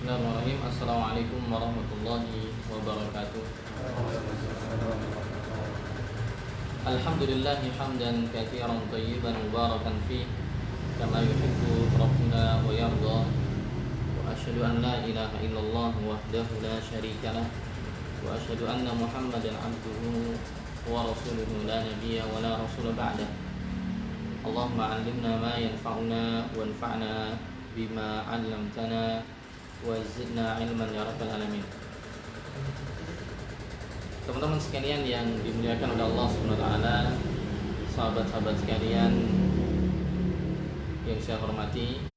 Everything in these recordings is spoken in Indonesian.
Bismillahirrahmanirrahim. Assalamualaikum warahmatullahi wabarakatuh. Alhamdulillahi hamdan katsiran tayyiban mubarakan fi kama yuhibbu rabbuna wa yarda. Wa asyhadu an la ilaha illallah wahdahu la syarika lah. Wa asyhadu anna Muhammadan abduhu wa rasuluhu la nabiyya wa la rasula ba'dah. Allahumma 'allimna ma yanfa'una wanfa'na bima 'allamtana wa zidna ilman ya rabbal alamin. Teman-teman sekalian yang dimuliakan oleh Allah Subhanahu wa taala, sahabat-sahabat sekalian yang saya hormati,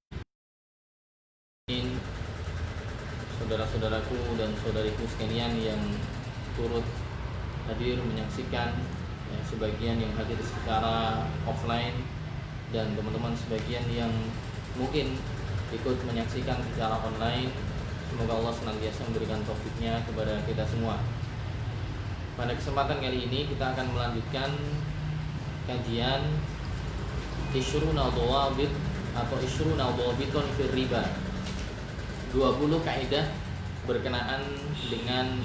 saudara-saudaraku dan saudariku sekalian yang turut hadir menyaksikan, sebagian yang hadir secara offline dan teman-teman sebagian yang mungkin ikut menyaksikan secara online. Semoga Allah senantiasa memberikan taufiknya kepada kita semua. Pada kesempatan kali ini kita akan melanjutkan kajian Ishruna Dhawabit atau Ishruna Dhawabiton fir riba, 20 kaidah berkenaan dengan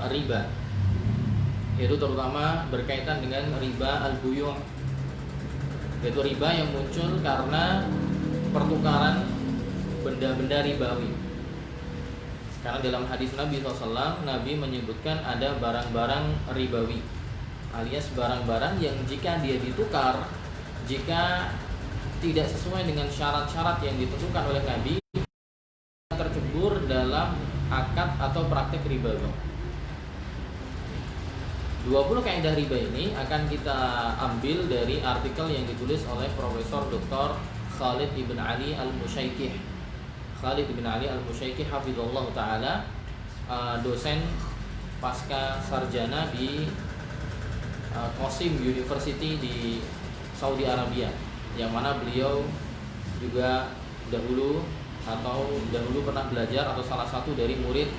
riba, yaitu terutama berkaitan dengan riba al-buyu', yaitu riba yang muncul karena pertukaran benda-benda ribawi. Karena dalam hadis Nabi SAW, Nabi menyebutkan ada barang-barang ribawi, alias barang-barang yang jika dia ditukar, jika tidak sesuai dengan syarat-syarat yang ditentukan oleh Nabi, tercebur dalam akad atau praktek ribawi. 20 kaidah riba ini akan kita ambil dari artikel yang ditulis oleh Profesor Dr. Khalid ibn Ali al-Musyaikih. Khalid ibn Ali al-Musyaikih hafizallahu ta'ala, dosen pasca sarjana di Qasim University di Saudi Arabia, yang mana beliau juga dahulu pernah belajar atau salah satu dari murid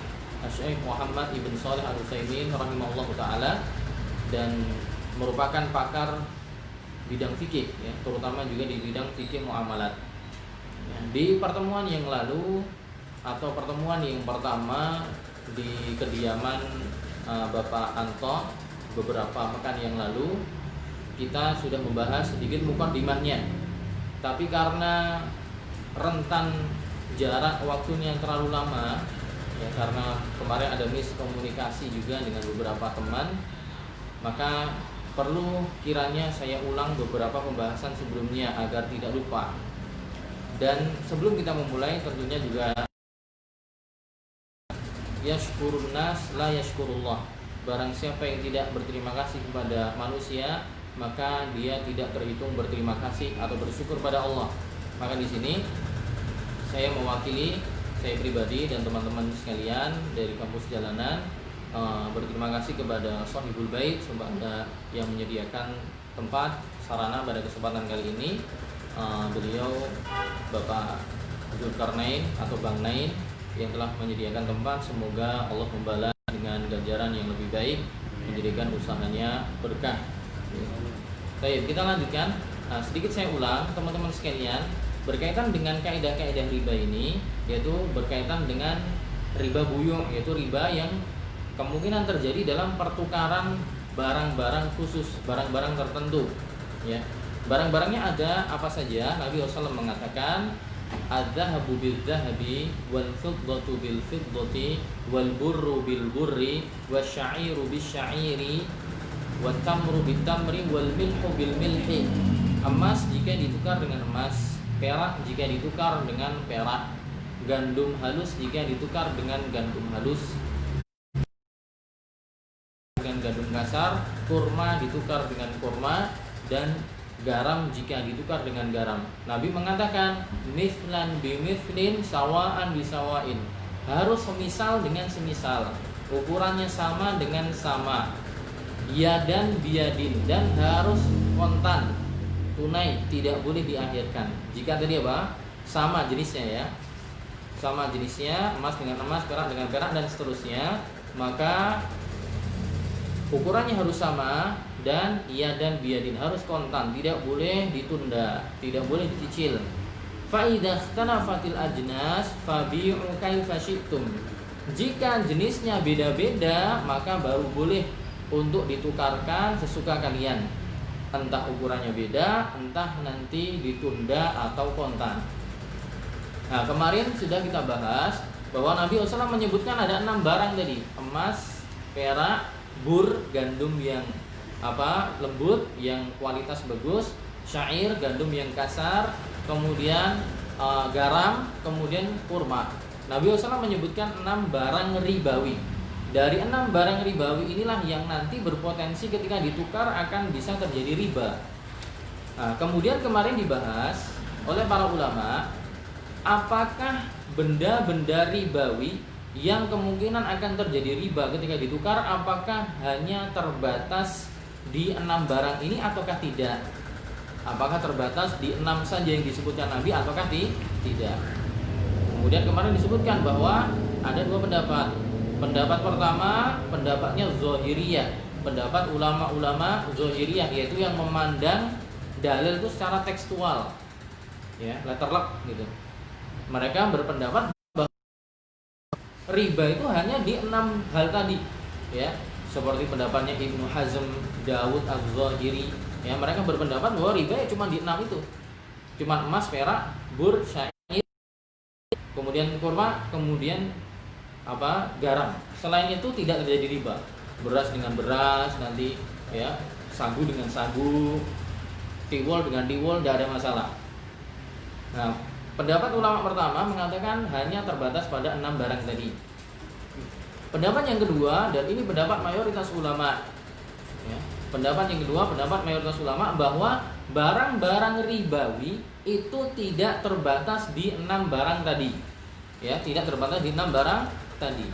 Syekh Muhammad ibn Shalih al-Utsaimin rahimahullahu ta'ala, dan merupakan pakar bidang fikih, terutama juga di bidang fikih muamalat. Di pertemuan yang lalu atau pertemuan yang pertama di kediaman Bapak Anto beberapa pekan yang lalu, kita sudah membahas sedikit mukadimahnya. Tapi karena rentan jarak waktunya yang terlalu lama, karena kemarin ada miskomunikasi juga dengan beberapa teman, maka perlu kiranya saya ulang beberapa pembahasan sebelumnya agar tidak lupa. Dan sebelum kita memulai, tentunya juga yashkurun nas la yashkurullah. Barang siapa yang tidak berterima kasih kepada manusia, maka dia tidak terhitung berterima kasih atau bersyukur pada Allah. Maka di sini saya mewakili saya pribadi dan teman-teman sekalian dari kampus jalanan berterima kasih kepada Shahibul Bait yang menyediakan tempat sarana pada kesempatan kali ini. Beliau Bapak Zulkarnain atau Bang Nain yang telah menyediakan tempat. Semoga Allah membalas dengan ganjaran yang lebih baik, menjadikan usahanya berkah. Baik, kita lanjutkan. Sedikit saya ulang teman-teman sekalian, berkaitan dengan kaidah-kaidah riba ini, yaitu berkaitan dengan riba buyu', yaitu riba yang kemungkinan terjadi dalam pertukaran barang-barang khusus, barang-barang tertentu. Barang-barangnya ada apa saja? Nabi SAW mengatakan, adz-dzahabu bil-dzahabi, wal fiddatu bil-fiddati, wal burru bil-burri, wasya'iru bis-sya'iri, wat tamru bit-tamri, wal milhu bil-milhi. Emas jika ditukar dengan emas, perak jika ditukar dengan perak, gandum halus jika ditukar dengan gandum halus, gandum kasar, kurma ditukar dengan kurma, dan garam jika ditukar dengan garam. Nabi mengatakan mithlan bimithlin sawaan bisawain, harus semisal dengan semisal, ukurannya sama dengan sama, yadan biyadin, dan harus kontan tunai, tidak boleh diakhirkan. Jika tadi apa? Sama jenisnya, sama jenisnya, emas dengan emas, perak dengan perak, dan seterusnya, maka ukurannya harus sama, dan iya dan biadin harus kontan, tidak boleh ditunda, tidak boleh dicicil. Fa idza ikhtalafatil ajnas fabi'u kaifa syi'tum. Jika jenisnya beda-beda, maka baru boleh untuk ditukarkan sesuka kalian. Entah ukurannya beda, entah nanti ditunda atau kontan. Nah, kemarin sudah kita bahas bahwa Nabi SAW menyebutkan ada 6 barang tadi: emas, perak, bur, gandum yang lembut, yang kualitas bagus, syair, gandum yang kasar, kemudian garam, kemudian kurma. Nabi SAW menyebutkan 6 barang ribawi. Dari 6 barang ribawi inilah yang nanti berpotensi ketika ditukar akan bisa terjadi riba. Nah, kemudian kemarin dibahas oleh para ulama, apakah benda-benda ribawi yang kemungkinan akan terjadi riba ketika ditukar, apakah hanya terbatas di 6 barang ini ataukah tidak? Apakah terbatas di 6 saja yang disebutkan Nabi ataukah tidak? Kemudian kemarin disebutkan bahwa ada 2 pendapat. Pendapat pertama, pendapatnya Zahiriyah, pendapat ulama-ulama Zahiriyah, yaitu yang memandang dalil itu secara tekstual, ya, letterlock gitu. Mereka berpendapat bahwa riba itu hanya di 6 hal tadi, ya, seperti pendapatnya Ibnu Hazm, Dawud Az-Zahiri, ya, mereka berpendapat bahwa riba ya cuma di 6 itu, cuma emas, perak, bur, syair, kemudian kurma, kemudian garam. Selain itu tidak terjadi riba. Beras dengan beras nanti, ya, sagu dengan sagu, tiwul dengan tiwul, tidak ada masalah. Nah, pendapat ulama pertama mengatakan hanya terbatas pada 6 barang tadi. Pendapat yang kedua, dan ini pendapat mayoritas ulama, ya, pendapat yang kedua, pendapat mayoritas ulama bahwa barang-barang ribawi itu tidak terbatas di 6 barang tadi, ya, tidak terbatas di 6 barang tadi.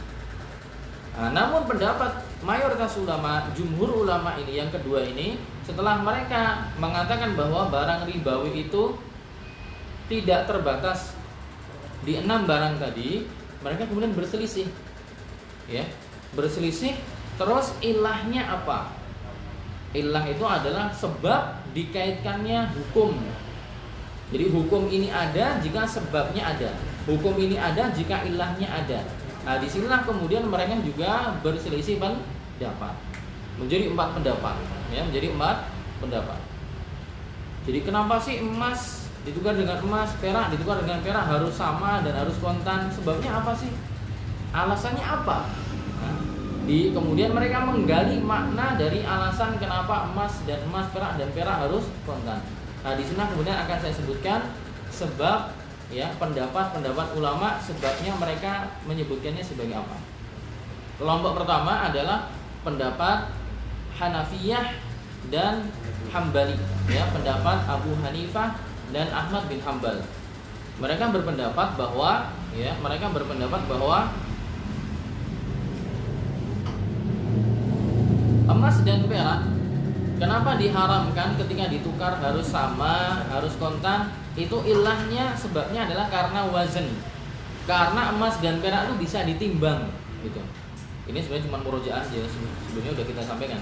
Nah, namun pendapat mayoritas ulama, jumhur ulama ini yang kedua ini, setelah mereka mengatakan bahwa barang ribawi itu tidak terbatas di 6 barang tadi, mereka kemudian berselisih, ya, berselisih. Terus ilahnya apa? Ilah itu adalah sebab dikaitkannya hukum. Jadi hukum ini ada jika sebabnya ada, hukum ini ada jika ilahnya ada. Nah, disinilah kemudian mereka juga berselisih pendapat, menjadi 4 pendapat, ya, menjadi 4 pendapat. Jadi kenapa sih emas ditukar dengan emas, perak ditukar dengan perak harus sama dan harus kontan? Sebabnya apa sih? Alasannya apa? Nah, kemudian mereka menggali makna dari alasan kenapa emas, perak dan perak harus kontan. Nah, di sini kemudian akan saya sebutkan sebab, ya, pendapat ulama, sebabnya mereka menyebutkannya sebagai apa. Kelompok pertama adalah pendapat Hanafiyah dan Hambali, ya, pendapat Abu Hanifah dan Ahmad bin Hambal. Mereka berpendapat bahwa emas dan perak kenapa diharamkan ketika ditukar harus sama, harus kontan? Itu ilahnya, sebabnya adalah karena wazn. Karena emas dan perak itu bisa ditimbang, gitu. Ini sebenarnya cuma murojaah aja, sebelumnya sudah kita sampaikan.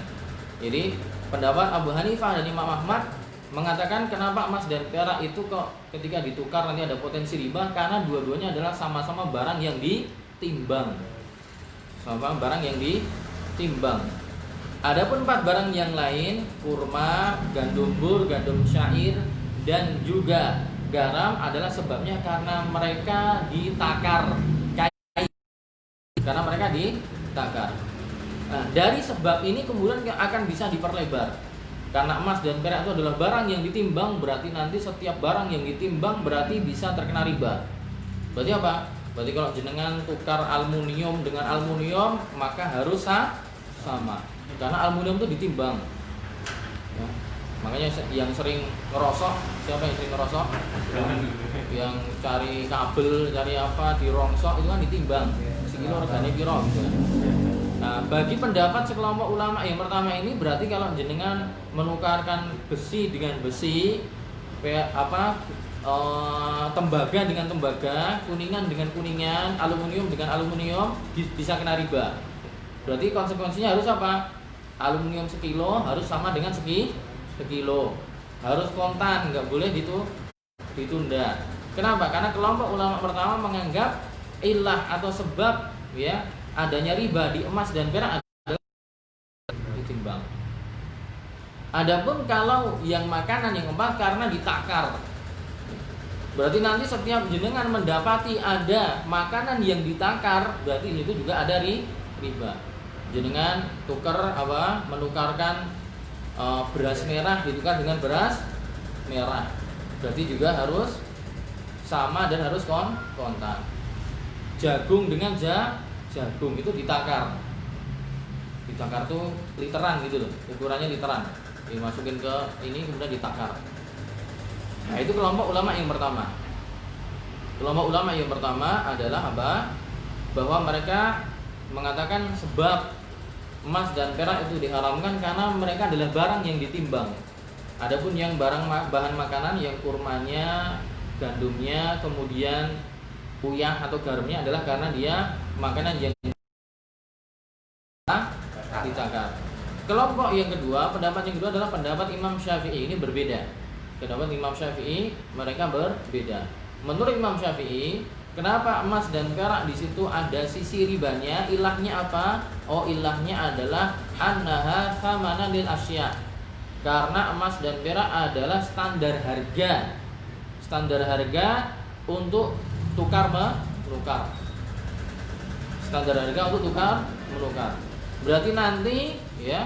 Jadi pendapat Abu Hanifah dan Imam Ahmad mengatakan kenapa emas dan perak itu kok ketika ditukar nanti ada potensi riba, karena dua-duanya adalah sama-sama barang yang ditimbang. Sama barang yang ditimbang. Adapun 4 barang yang lain, kurma, gandum bur, gandum syair, dan juga garam adalah sebabnya karena mereka ditakar. Nah, dari sebab ini kemudian akan bisa diperlebar. Karena emas dan perak itu adalah barang yang ditimbang, berarti nanti setiap barang yang ditimbang berarti bisa terkena riba. Berarti apa? Berarti kalau jenengan tukar aluminium dengan aluminium, maka harus sama. Karena aluminium itu ditimbang, ya. Makanya yang sering ngerosok, siapa yang sering ngerosok? Yang cari kabel, cari apa, dirongsok, itu kan ditimbang sekilo regane piro gitu. Nah, bagi pendapat sekelompok ulama yang pertama ini, berarti kalau jenengan menukarkan besi dengan besi, tembaga dengan tembaga, kuningan dengan kuningan, aluminium dengan aluminium, bisa kena riba. Berarti konsekuensinya harus apa? Aluminium sekilo harus sama dengan sekilo, harus kontan, nggak boleh ditunda. Kenapa? Karena kelompok ulama pertama menganggap ilah atau sebab ya adanya riba di emas dan perak adalah ditimbang. Adapun kalau yang makanan yang keempat karena ditakar. Berarti nanti setiap jenengan mendapati ada makanan yang ditakar, berarti itu juga ada riba. Jenengan menukarkan beras merah ditukar dengan beras merah. Berarti juga harus sama dan harus kontan. Jagung dengan jagung itu ditakar. Ditakar tuh literan gitu loh, ukurannya literan. Dimasukin ke ini kemudian ditakar. Nah, itu kelompok ulama yang pertama. Kelompok ulama yang pertama adalah apa? Bahwa mereka mengatakan sebab emas dan perak itu diharamkan karena mereka adalah barang yang ditimbang. Adapun yang bahan makanan yang kurmanya, gandumnya, kemudian uyah atau garamnya adalah karena dia makanan yang ditakar. Kelompok yang kedua, pendapat yang kedua adalah pendapat Imam Syafi'i. Ini berbeda. Pendapat Imam Syafi'i mereka berbeda. Menurut Imam Syafi'i, kenapa emas dan perak di situ ada sisi ribanya? Ilahnya apa? Oh, ilahnya adalah annaha thamana lil asya. Karena emas dan perak adalah standar harga. Standar harga untuk tukar menukar. Standar harga untuk tukar menukar. Berarti nanti ya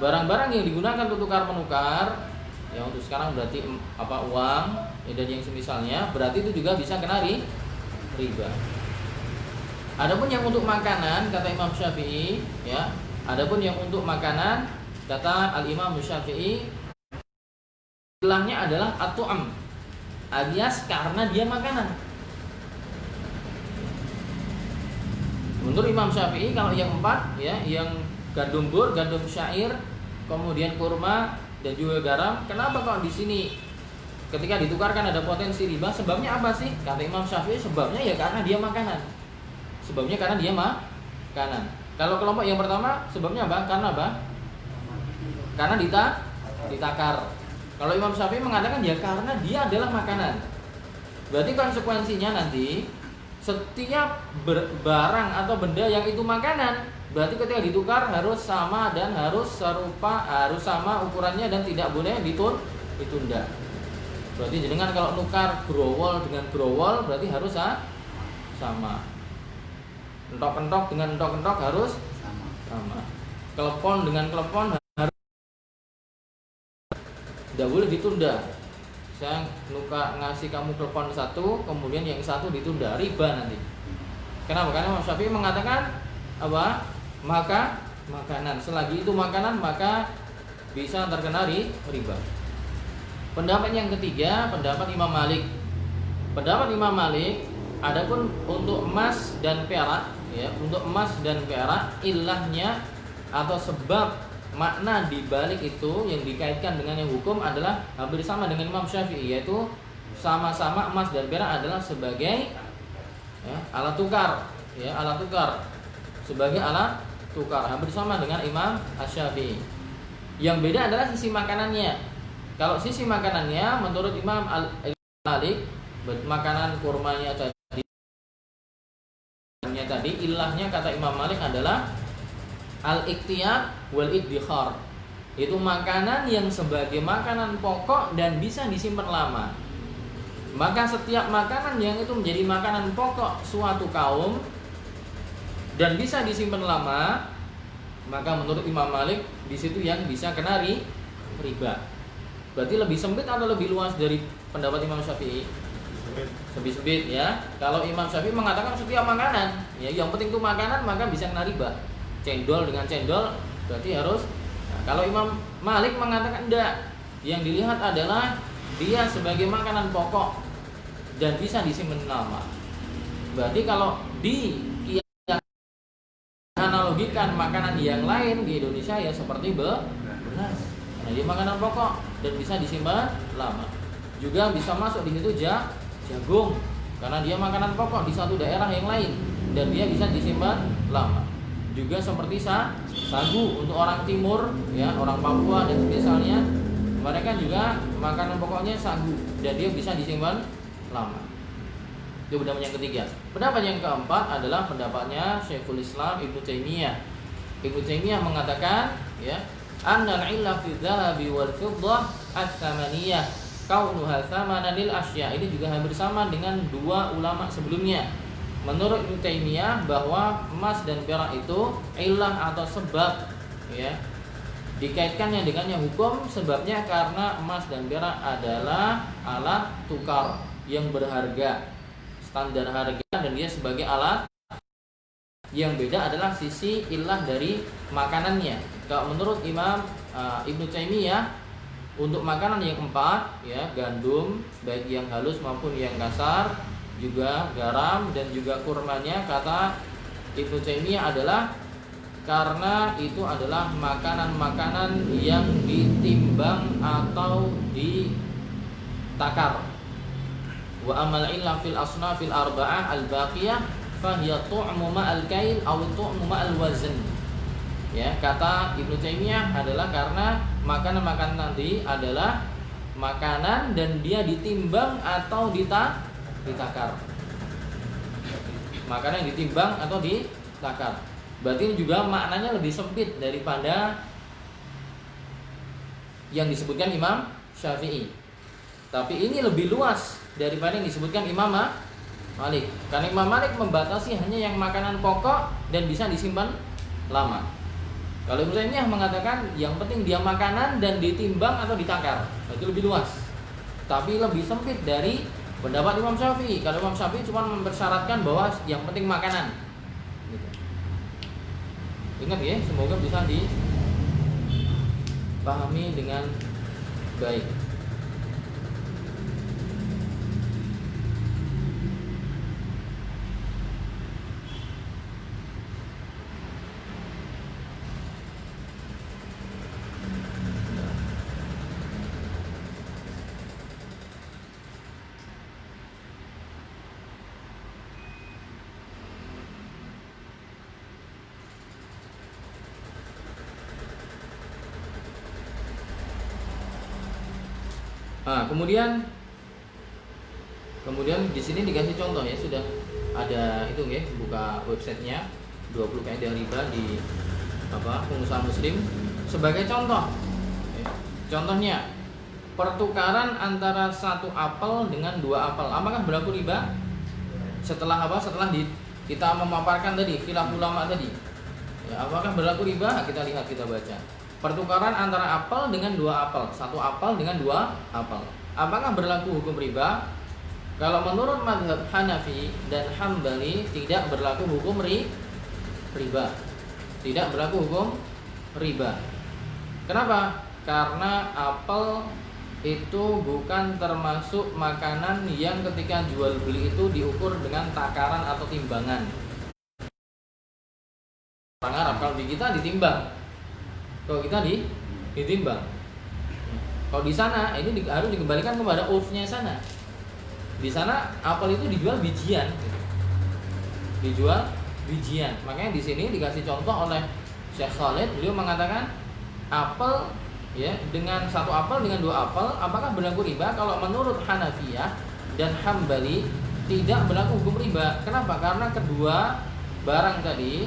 barang-barang yang digunakan untuk tukar menukar ya untuk sekarang berarti uang ya, dan yang semisalnya berarti itu juga bisa kena riba. Adapun yang untuk makanan kata Imam Syafi'i ya, adapun yang untuk makanan kata Al-Imam Syafi'i ilahnya adalah at-tu'am alias karena dia makanan. Menurut Imam Syafi'i kalau yang empat ya, yang gandum bur, gandum syair, kemudian kurma dan juga garam, kenapa kok di sini ketika ditukarkan ada potensi riba? Sebabnya apa sih? Kata Imam Syafi'i sebabnya ya karena dia makanan. Sebabnya karena dia makanan. Kalau kelompok yang pertama sebabnya apa? Karena apa? Karena ditakar. Kalau Imam Syafi'i mengatakan ya karena dia adalah makanan. Berarti konsekuensinya nanti setiap barang atau benda yang itu makanan, berarti ketika ditukar harus sama dan harus serupa, harus sama ukurannya dan tidak boleh ditunda. Berarti jenengan kalau nukar growol dengan growol berarti harus sama. Entok-entok dengan entok-entok harus sama. Klepon dengan klepon harus, tidak boleh ditunda. Saya ngasih kamu klepon satu, kemudian yang satu ditunda, riba nanti. Kenapa? Karena Imam Syafi'i mengatakan apa? Maka makanan, selagi itu makanan maka bisa terkena riba. Pendapat yang ketiga, pendapat Imam Malik. Pendapat Imam Malik, adapun untuk emas dan perak, ya, untuk emas dan perak ilahnya atau sebab makna di balik itu yang dikaitkan dengan yang hukum adalah hampir sama dengan Imam Syafi'i, yaitu sama-sama emas dan perak adalah sebagai ya, alat tukar, ya, alat tukar, sebagai alat tukar, hampir sama dengan Imam Asy-Syafi'i. Yang beda adalah sisi makanannya. Kalau sisi makanannya menurut Imam Malik, makanan kurmanya tadi ilahnya kata Imam Malik adalah al-iktiyat wal iddikhar. Itu makanan yang sebagai makanan pokok dan bisa disimpan lama. Maka setiap makanan yang itu menjadi makanan pokok suatu kaum dan bisa disimpan lama, maka menurut Imam Malik di situ yang bisa kena riba. Berarti lebih sempit atau lebih luas dari pendapat Imam Syafi'i? Sempit ya. Kalau Imam Syafi'i mengatakan setiap makanan, ya yang penting itu makanan maka bisa kena riba. Cendol dengan cendol berarti harus. Nah, kalau Imam Malik mengatakan enggak, yang dilihat adalah dia sebagai makanan pokok dan bisa disimpan lama. Berarti kalau analogikan makanan yang lain di Indonesia ya seperti beras, karena dia makanan pokok dan bisa disimpan lama. Juga bisa masuk di situ jagung, karena dia makanan pokok di satu daerah yang lain dan dia bisa disimpan lama. Juga seperti sagu untuk orang timur ya, orang Papua dan misalnya, mereka juga makanan pokoknya sagu dan dia bisa disimpan lama. Itu pendapat yang ketiga. Pendapat yang keempat adalah pendapatnya Syekhul Islam Ibnu Taimiyah. Ibnu Taimiyah mengatakan, ya, annal illa fi dhahabi wal fiddah ats-tsamaniyah kaunuha tsamanan lil asya. Ini juga hampir sama dengan dua ulama sebelumnya. Menurut Ibnu Taimiyah bahwa emas dan perak itu illah atau sebab, ya, dikaitkannya dengannya hukum, sebabnya karena emas dan perak adalah alat tukar yang berharga, standar harga, dan dia sebagai alat. Yang beda adalah sisi ilah dari makanannya. Kalau menurut Imam Ibnu Taimiyah, untuk makanan yang empat, ya, gandum baik yang halus maupun yang kasar, juga garam dan juga kurmanya, kata Ibnu Taimiyah adalah karena itu adalah makanan-makanan yang ditimbang atau ditakar. Wa amal illa fil asnafil arba'ah al-baqiyah fahiya tu'mu ma'al kail aw tu'mu ma'al wazn. Ya, kata Ibnu Taimiyah adalah karena makanan-makanan nanti adalah makanan dan dia ditimbang atau ditakar. Makanan yang ditimbang atau ditakar. Berarti ini juga maknanya lebih sempit daripada yang disebutkan Imam Syafi'i. Tapi ini lebih luas daripada yang disebutkan Imam Malik. Karena Imam Malik membatasi hanya yang makanan pokok dan bisa disimpan lama. Kalau Ibnu Taimiyah mengatakan yang penting dia makanan dan ditimbang atau ditakar. Itu lebih luas. Tapi lebih sempit dari pendapat Imam Syafi'i. Kalau Imam Syafi'i cuma mempersyaratkan bahwa yang penting makanan. Gitu. Ingat ya, semoga bisa dipahami dengan baik. Nah, kemudian di sini dikasih contoh, ya, sudah ada itu ya, buka websitenya 20 kaidah riba di pengusaha muslim sebagai contoh. Contohnya pertukaran antara satu apel dengan dua apel, apakah berlaku riba? Setelah kita memaparkan tadi khilaf ulama tadi, ya, apakah berlaku riba? Kita lihat, kita baca. Pertukaran antara apel dengan dua apel, satu apel dengan dua apel, apakah berlaku hukum riba? Kalau menurut mazhab Hanafi dan Hambali tidak berlaku hukum riba. Tidak berlaku hukum riba. Kenapa? Karena apel itu bukan termasuk makanan yang ketika jual beli itu diukur dengan takaran atau timbangan. Orang Arab, kalau di kita ditimbang. Kalau kita ditimbang. Kalau di sana ini harus dikembalikan kepada urfnya sana. Di sana apel itu dijual bijian. Dijual bijian. Makanya di sini dikasih contoh oleh Syekh Khalid, beliau mengatakan apel, ya, dengan satu apel dengan dua apel apakah berlaku riba? Kalau menurut Hanafiyah dan Hambali tidak berlaku hukum riba. Kenapa? Karena kedua barang tadi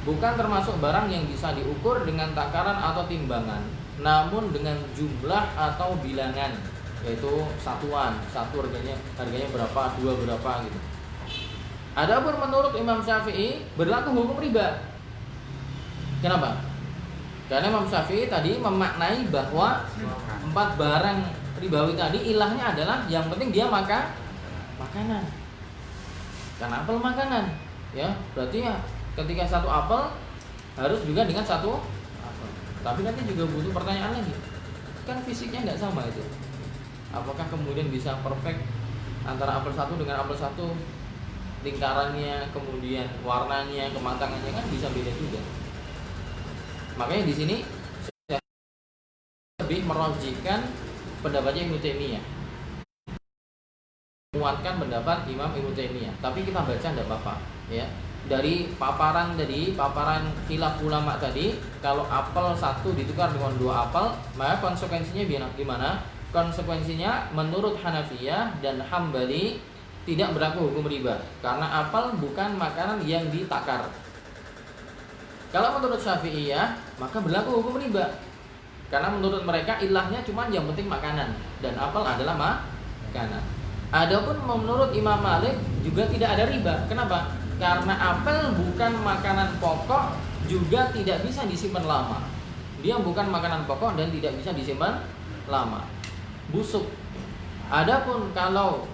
bukan termasuk barang yang bisa diukur dengan takaran atau timbangan, namun dengan jumlah atau bilangan, yaitu satuan, satu harganya berapa, dua berapa gitu. Adapun menurut Imam Syafi'i berlaku hukum riba. Kenapa? Karena Imam Syafi'i tadi memaknai bahwa empat barang ribawi tadi ilahnya adalah yang penting dia makanan. Karena apel makanan, ya, berarti ya ketika satu apel harus juga dengan satu apel. Tapi nanti juga butuh pertanyaan lagi. Kan fisiknya nggak sama itu. Apakah kemudian bisa perfect antara apel satu dengan apel satu? Lingkarannya, kemudian warnanya, kematangannya kan bisa beda juga. Makanya di sini saya lebih merojihkan pendapatnya Ibnu Taimiyah. Menguatkan pendapat Imam Ibnu Taimiyah. Tapi kita baca tidak apa-apa, ya. Dari paparan khilaf ulama tadi, kalau apel satu ditukar dengan dua apel, maka konsekuensinya gimana? Konsekuensinya menurut Hanafiyah dan Hambali tidak berlaku hukum riba karena apel bukan makanan yang ditakar. Kalau menurut Syafi'iyah maka berlaku hukum riba karena menurut mereka ilahnya cuma yang penting makanan dan apel adalah makanan. Adapun menurut Imam Malik juga tidak ada riba. Kenapa? Karena apel bukan makanan pokok juga tidak bisa disimpan lama. Dia bukan makanan pokok dan tidak bisa disimpan lama. Busuk. Adapun kalau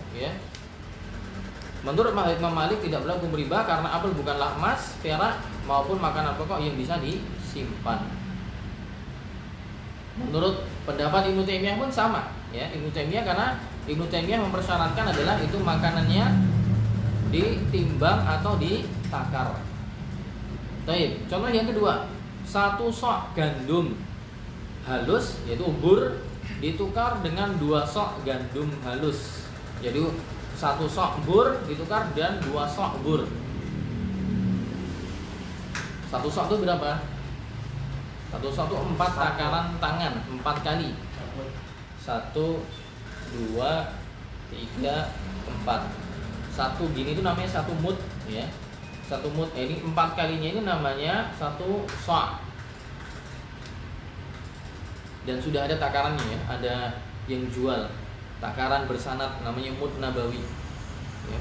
menurut Imam Malik tidak berlaku riba karena apel bukanlah emas, perak maupun makanan pokok yang bisa disimpan. Menurut pendapat Ibnu Taimiyah pun sama, Ibnu Taimiyah karena Ibnu Taimiyah mempersyaratkan adalah itu makanannya ditimbang atau ditakar. Baik, contoh yang kedua, 1 sok gandum halus yaitu bur ditukar dengan 2 sok gandum halus. Jadi 1 sok bur ditukar dan 2 sok bur. 1 sok itu berapa? 1 sok itu 4 takaran tangan, 4 kali. 1, 2, 3, 4. 1 gini itu namanya 1 mud, 1 mud. Ini 4 kalinya ini namanya 1 sok. Dan sudah ada takarannya, ada yang jual takaran bersanad namanya mud nabawi.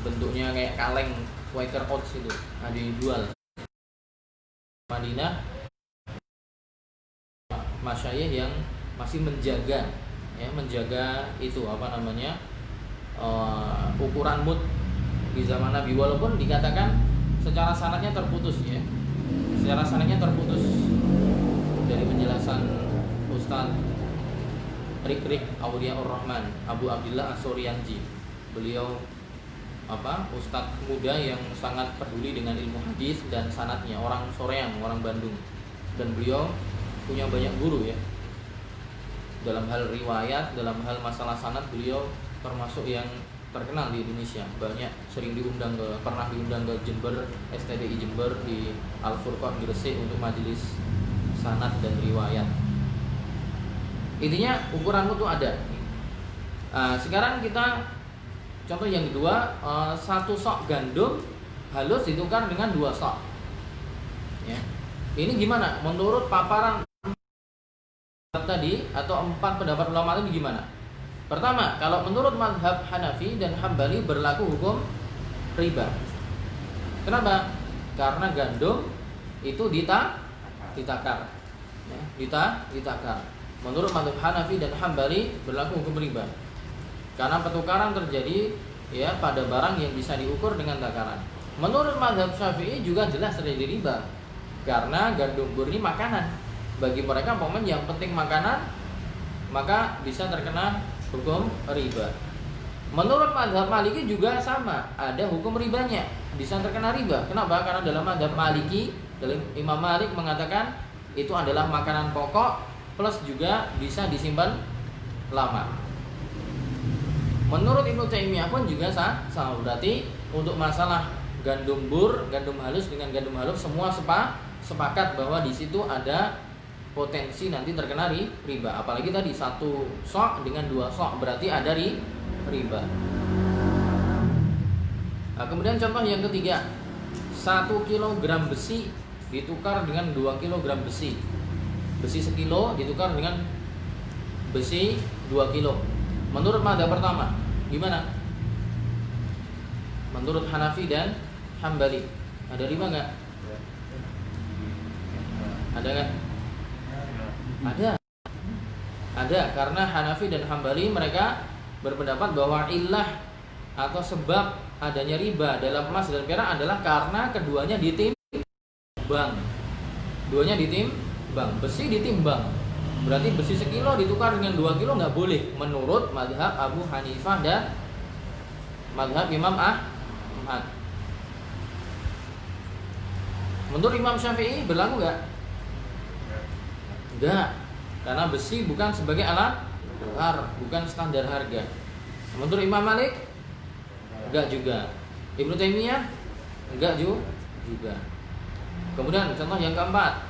Bentuknya kayak kaleng Quaker Oats itu, ada yang jual. Madinah masyayikh yang masih menjaga itu ukuran mud di zaman Nabi, walaupun dikatakan secara sanadnya terputus secara sanadnya terputus dari penjelasan Ustaz Rik Auliyaur Rahman Abu Abdillah As-Suryanji. Beliau ustaz muda yang sangat peduli dengan ilmu hadis dan sanadnya, orang Soreang, orang Bandung, dan beliau punya banyak guru dalam hal riwayat, dalam hal masalah sanad. Beliau termasuk yang terkenal di Indonesia, pernah diundang ke Jember, STDI Jember, di Al-Furqan Gresik untuk majelis sanad dan riwayat. Intinya ukuran mutu ada. Sekarang kita contoh yang kedua, 1 sok gandum halus ditukar dengan 2 sok. Ini gimana? Menurut paparan tadi atau 4 pendapat ulama ini gimana? Pertama, kalau menurut mazhab Hanafi dan Hambali berlaku hukum riba. Kenapa? Karena gandum itu ditakar. Ditakar. Menurut mazhab Hanafi dan Hambali berlaku hukum riba karena pertukaran terjadi pada barang yang bisa diukur dengan takaran. Menurut mazhab Syafi'i juga jelas terjadi riba karena gandum bur ini makanan. Bagi mereka yang penting makanan, maka bisa terkena hukum riba. Menurut mazhab Maliki juga sama, ada hukum ribanya, bisa terkena riba. Kenapa? Karena dalam mazhab Maliki, dalam Imam Malik mengatakan itu adalah makanan pokok plus juga bisa disimpan lama. Menurut Ibnu Taimiyah pun juga sama. Berarti untuk masalah gandum bur, gandum halus dengan gandum halus semua sepakat bahwa di situ ada potensi nanti terkena riba. Apalagi tadi 1 sok dengan 2 sok berarti ada riba. Nah, kemudian contoh yang ketiga, 1 kilogram besi ditukar dengan 2 kilogram besi. Besi 1 kilo ditukar dengan besi 2 kilo. Menurut mazhab pertama gimana? Menurut Hanafi dan Hambali ada riba nggak? Ada nggak? Ada karena Hanafi dan Hambali mereka berpendapat bahwa illah atau sebab adanya riba dalam emas dan perak adalah karena keduanya ditimbang. Besi ditimbang. Berarti besi 1 kilo ditukar dengan 2 kilo nggak boleh menurut mazhab Abu Hanifah dan mazhab Imam Ahmad. Menurut Imam Syafi'i berlaku nggak? Enggak, karena besi bukan sebagai alat tukar, bukan standar harga. Menurut Imam Malik enggak juga. Ibnu Taimiyah enggak juga. Kemudian contoh yang keempat,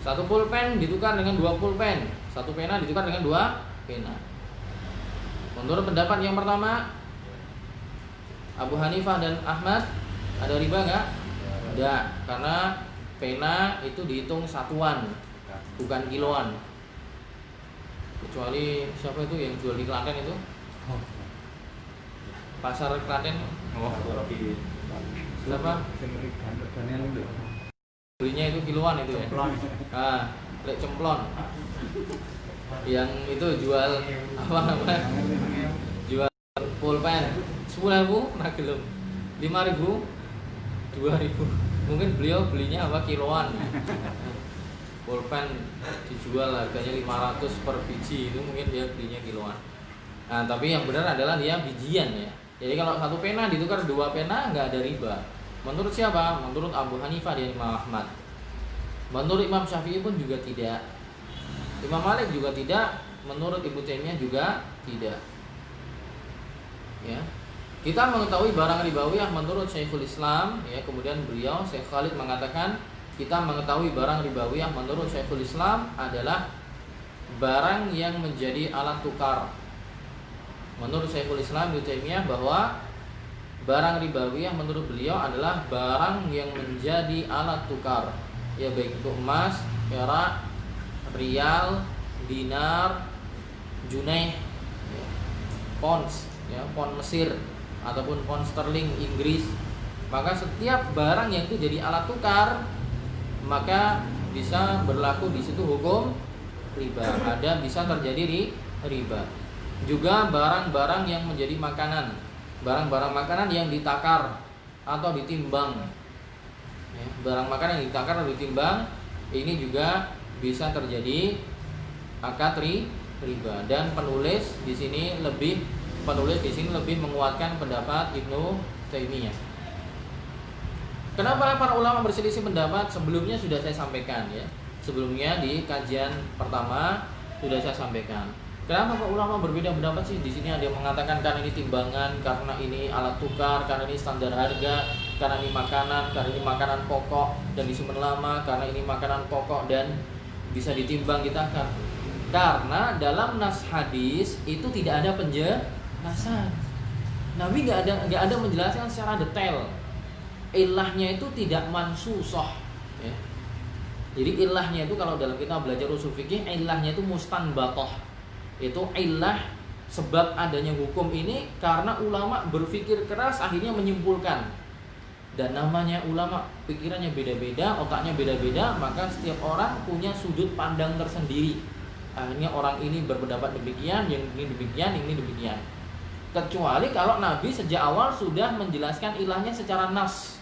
1 pulpen ditukar dengan 2 pulpen, 1 pena ditukar dengan 2 pena. Menurut pendapat yang pertama Abu Hanifah dan Ahmad ada riba nggak? Tidak, karena pena itu dihitung satuan, bukan kiloan. Kecuali siapa itu yang jual di Klaten itu? Pasar Klaten. Siapa? Belinya itu kiloan itu ya. Lek cemplon. Yang itu jual apa namanya? Jual pulpen 10.000 nah gelem. 5.000 2.000. Mungkin beliau belinya apa kiloan. Pulpen dijual harganya 500 per biji, itu mungkin dia belinya kiloan. Nah, tapi yang benar adalah dia bijian ya. Jadi kalau satu pena ditukar 2 pena nggak ada riba. Menurut siapa? Menurut Abu Hanifah dan Imam Ahmad. Menurut Imam Syafi'i pun juga tidak. Imam Malik juga tidak. Menurut Ibnu Taimiyah juga tidak. Ya. Kita mengetahui barang ribawiyah menurut Syekhul Islam ya, kemudian beliau Syekh Khalid mengatakan kita mengetahui barang ribawiyah menurut Syekhul Islam adalah barang yang menjadi alat tukar. Menurut Syekhul Islam Ibnu Taimiyah bahwa barang ribawiyah menurut beliau adalah barang yang menjadi alat tukar, ya baik itu emas, perak, rial, dinar, junaih, ya, pounds, ya, pound Mesir ataupun pound sterling Inggris. Maka setiap barang yang itu jadi alat tukar maka bisa berlaku di situ hukum riba. Ada bisa terjadi riba. Juga barang-barang yang menjadi makanan, barang-barang makanan yang ditakar atau ditimbang. Ya, barang makanan yang ditakar atau ditimbang ini juga bisa terjadi akad riba. Dan penulis di sini lebih menguatkan pendapat Ibnu Taimiyah. Kenapa para ulama berselisih pendapat? Sebelumnya sudah saya sampaikan ya. Sebelumnya di kajian pertama sudah saya sampaikan. Kenapa para ulama berbeda pendapat sih? Di sini ada yang mengatakan karena ini timbangan, karena ini alat tukar, karena ini standar harga, karena ini makanan pokok dan disimpan lama, karena ini makanan pokok dan bisa ditimbang ditakar. Karena dalam nas hadis itu tidak ada penjelasan. Nabi nggak ada menjelaskan secara detail. Ilahnya itu tidak mansusoh ya. Jadi ilahnya itu kalau dalam kita belajar usul fikih, ilahnya itu mustanbatoh. Itu ilah sebab adanya hukum ini karena ulama berpikir keras akhirnya menyimpulkan. Dan namanya ulama pikirannya beda-beda, otaknya beda-beda, maka setiap orang punya sudut pandang tersendiri. Akhirnya orang ini berpendapat demikian, yang ini demikian, yang ini demikian. Kecuali kalau Nabi sejak awal sudah menjelaskan ilahnya secara nas.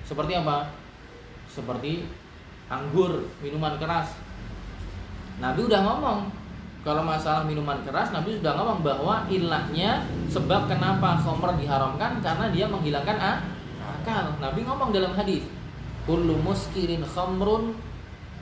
Seperti apa? Seperti anggur, minuman keras. Nabi udah ngomong kalau masalah minuman keras, Nabi sudah ngomong bahwa ilahnya sebab kenapa khamr diharamkan karena dia menghilangkan akal. Nabi ngomong dalam hadis, kullu muskirin khamrun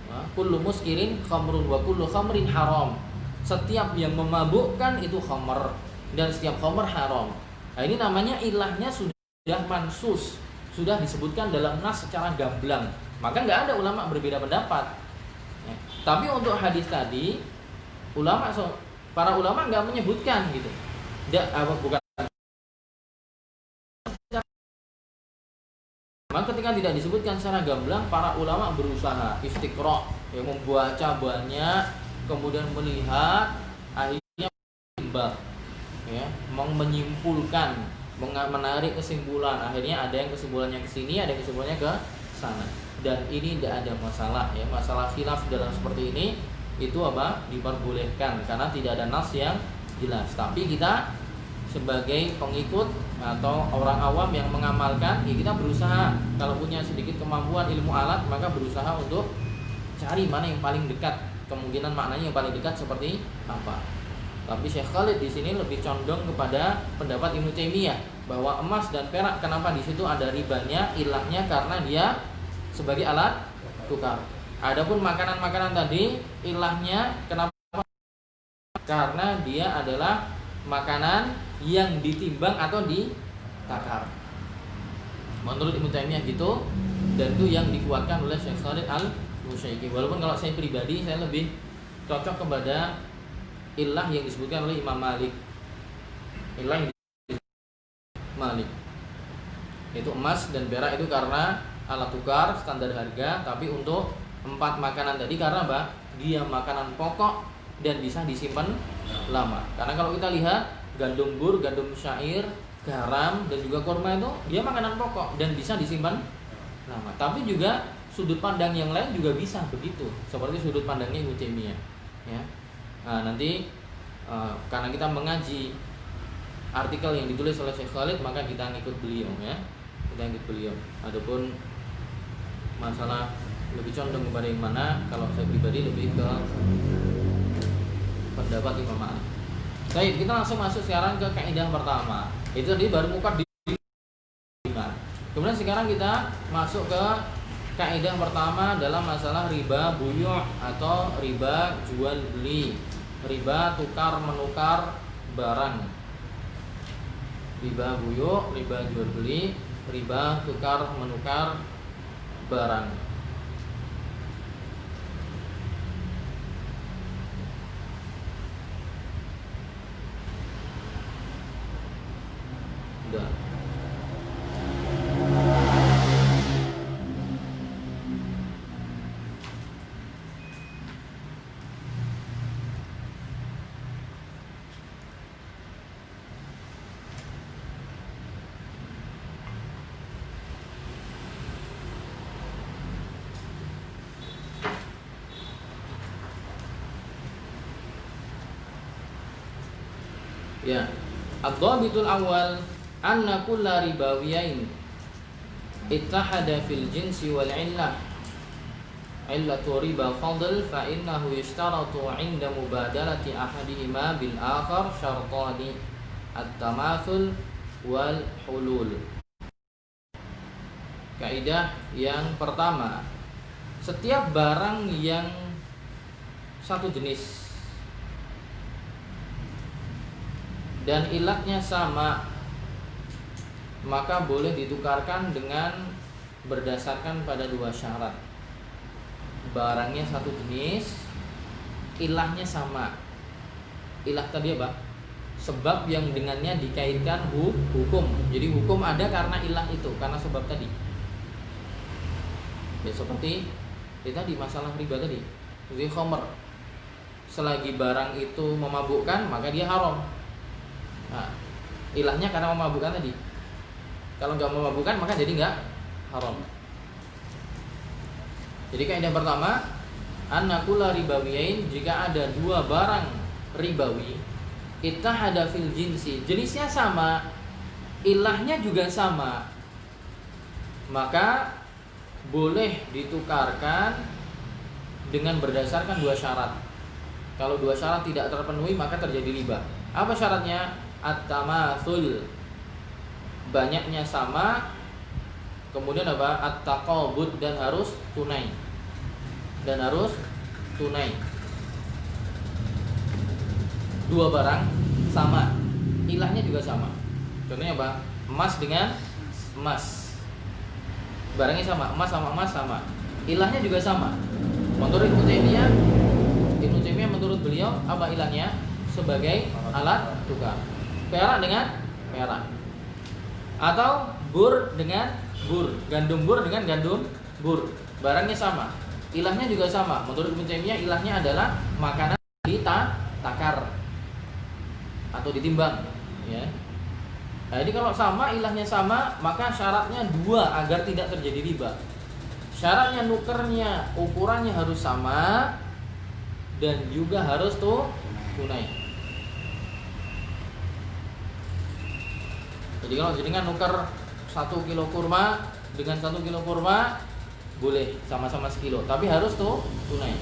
wa kullu khamrin haram. Setiap yang memabukkan itu khamr dan setiap khamr haram. Nah, ini namanya ilahnya sudah mansus, sudah disebutkan dalam nas secara gamblang. Maka nggak ada ulama berbeda pendapat. Ya. Tapi untuk hadis tadi, para ulama nggak menyebutkan gitu. Bukan. Maka ketika tidak disebutkan secara gamblang, para ulama berusaha istiqra, ya, membaca banyak, kemudian melihat, akhirnya menimbang, ya, menyimpulkan, menarik kesimpulan. Akhirnya ada yang kesimpulannya ke sini, ada yang kesimpulannya ke sana. Dan ini tidak ada masalah ya. Masalah khilaf dalam seperti ini itu diperbolehkan karena tidak ada nas yang jelas. Tapi kita sebagai pengikut atau orang awam yang mengamalkan, ya kita berusaha kalau punya sedikit kemampuan ilmu alat, maka berusaha untuk cari mana yang paling dekat, kemungkinan maknanya yang paling dekat seperti apa. Tapi Syekh Khalid di sini lebih condong kepada pendapat Ibnu Taimiyah bahwa emas dan perak kenapa di situ ada ribanya, ilahnya karena dia sebagai alat tukar. Adapun makanan-makanan tadi ilahnya kenapa? Karena dia adalah makanan yang ditimbang atau ditakar. Menurut Ibnu Taimiyah gitu, dan itu yang dikuatkan oleh Syekh Khalid Al-Musyaiki. Walaupun kalau saya pribadi saya lebih cocok kepada ilah yang disebutkan oleh Imam Malik. Ilah yang disebutkan Malik. Itu emas dan perak itu karena alat tukar standar harga, tapi untuk 4 makanan tadi karena apa? Dia makanan pokok dan bisa disimpan lama. Karena kalau kita lihat gandum bur, gandum syair, garam dan juga kurma itu dia makanan pokok dan bisa disimpan lama. Tapi juga sudut pandang yang lain juga bisa begitu, seperti sudut pandangnya Ibnu Taimiyah, ya. Nah, nanti karena kita mengaji artikel yang ditulis oleh Syekh Khalid, maka kita ngikut beliau, ya. Kita ngikut beliau. Adapun masalah lebih condong kepada yang mana, kalau saya pribadi lebih ke pendapat Imam Malik. Baik, kita langsung masuk sekarang ke kaidah pertama. Itu tadi baru muka di 5. Kemudian sekarang kita masuk ke kaidah pertama dalam masalah riba buyu' atau riba jual beli, riba tukar menukar barang. Riba buyu', riba jual beli, riba tukar menukar barang. Udah. Ya, ad-dhabitul awal anna kulla ribawiyain ittahada fil jinsi wal illah illatu riba fadl fa innahu yashtaratu 'inda mubadalati ahadihima bil akhar syartani at-tamathul wal hulul. Kaidah yang pertama, setiap barang yang satu jenis dan ilatnya sama, maka boleh ditukarkan dengan berdasarkan pada 2 syarat. Barangnya satu jenis, ilahnya sama. Ilah tadi apa? Sebab yang dengannya dikaitkan hukum. Jadi hukum ada karena ilah itu, karena sebab tadi. Ya seperti tadi masalah riba tadi. Jadi khamr, selagi barang itu memabukkan maka dia haram. Nah, ilahnya karena memabukkan tadi. Kalau nggak memabukkan maka jadi nggak haram. Jadi kaidah pertama, anna kulla ribawiyain, jika ada 2 barang ribawi, ittahada fil jinsi, jenisnya sama, ilahnya juga sama, maka boleh ditukarkan dengan berdasarkan 2 syarat. Kalau 2 syarat tidak terpenuhi maka terjadi riba. Apa syaratnya? At-tamathul, banyaknya sama, kemudian apa? At-taqabud, dan harus tunai. Dan harus tunai. 2 barang sama, ilahnya juga sama. Contohnya apa? Emas dengan emas, barangnya sama, emas sama emas sama, ilahnya juga sama. Menurut Ibnu Taimiyah menurut beliau apa ilahnya? Sebagai alat tukar. Perak dengan perak, atau bur dengan bur, gandum bur dengan gandum bur, barangnya sama, ilahnya juga sama. Menurut Ibnu Taimiyah ilahnya adalah makanan ditakar atau ditimbang, ya. Nah, jadi kalau sama, ilahnya sama, maka syaratnya 2 agar tidak terjadi riba. Syaratnya nukernya, ukurannya harus sama, dan juga harus tunai. Jadi kalau jenengan nuker 1 kilo kurma dengan 1 kilo kurma, boleh sama-sama sekilo, tapi harus tunai.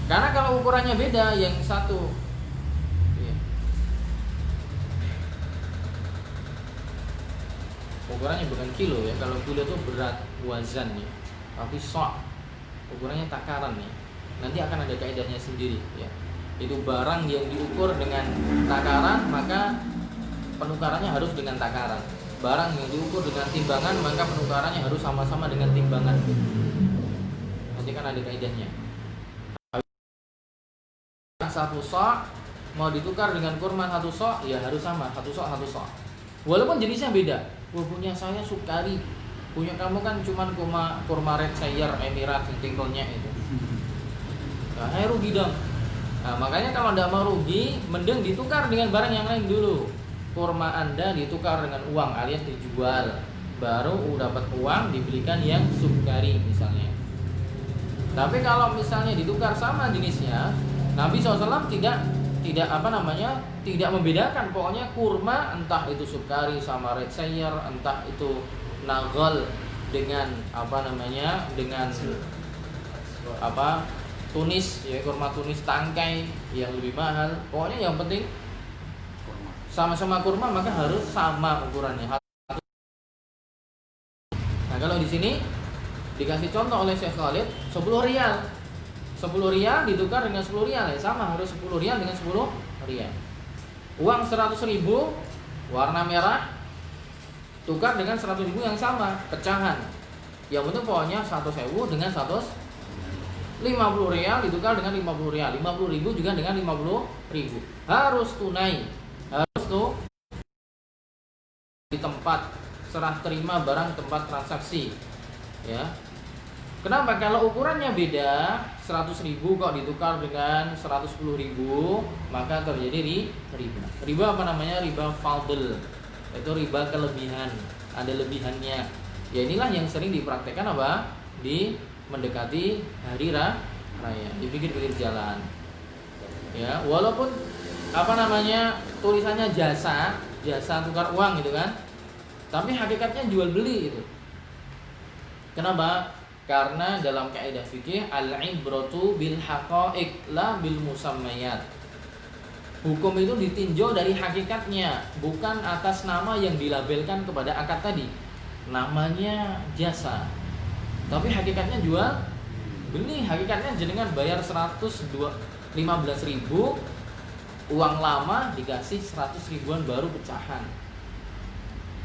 Karena kalau ukurannya beda, yang satu ukurannya bukan kilo ya, kalau kilo itu berat wazan ya, tapi sok ukurannya takaran ya. Nanti akan ada kaidahnya sendiri ya. Itu barang yang diukur dengan takaran, maka penukarannya harus dengan takaran. Barang yang diukur dengan timbangan, maka penukarannya harus sama-sama dengan timbangan. Nanti kan ada kaidahnya. 1 sok mau ditukar dengan kurma 1 sok, ya harus sama, 1 sok 1 sok. Walaupun jenisnya beda. Wah, punya saya sukari, punya kamu kan cuman kurma red sayer Emirat tingkolnya itu. Nah, rugi dong. Nah, makanya kalau tidak mau rugi, mending ditukar dengan barang yang lain dulu. Kurma Anda ditukar dengan uang alias dijual, baru dapat uang dibelikan yang sukari misalnya. Tapi kalau misalnya ditukar sama jenisnya, Nabi SAW tidak membedakan. Pokoknya kurma entah itu sukari sama red sayer, entah itu nagal dengan dengan tunis, ya kurma tunis tangkai yang lebih mahal. Pokoknya yang penting sama-sama kurma maka harus sama ukurannya. Nah, kalau di sini dikasih contoh oleh Syekh Khalid 10 rial. 10 rial ditukar dengan 10 rial ya sama, harus 10 rial dengan 10 rial. Uang 100.000 warna merah tukar dengan 100.000 yang sama, pecahan. Yang penting pokoknya 100.000 dengan 150 rial ditukar dengan 50 rial, 50.000 juga dengan 50.000. Harus tunai. Harus tuh di tempat serah terima barang tempat transaksi. Ya. Kenapa? Kalau ukurannya beda, 100.000 kok ditukar dengan 110.000, maka terjadi riba. Riba apa namanya? Riba fadl. Itu riba kelebihan, ada lebihannya. Ya inilah yang sering dipraktekkan apa? Di mendekati hari raya, di pinggir-pinggir jalan. Ya, walaupun tulisannya jasa tukar uang gitu kan. Tapi hakikatnya jual beli itu. Kenapa? Karena dalam kaidah fikih al-ibratu bil haqa'iq la bil musammayat. Hukum itu ditinjau dari hakikatnya, bukan atas nama yang dilabelkan kepada akad tadi. Namanya jasa. Tapi hakikatnya jual beli, hakikatnya jenengan bayar 15.000 uang lama dikasih 100 ribuan baru pecahan.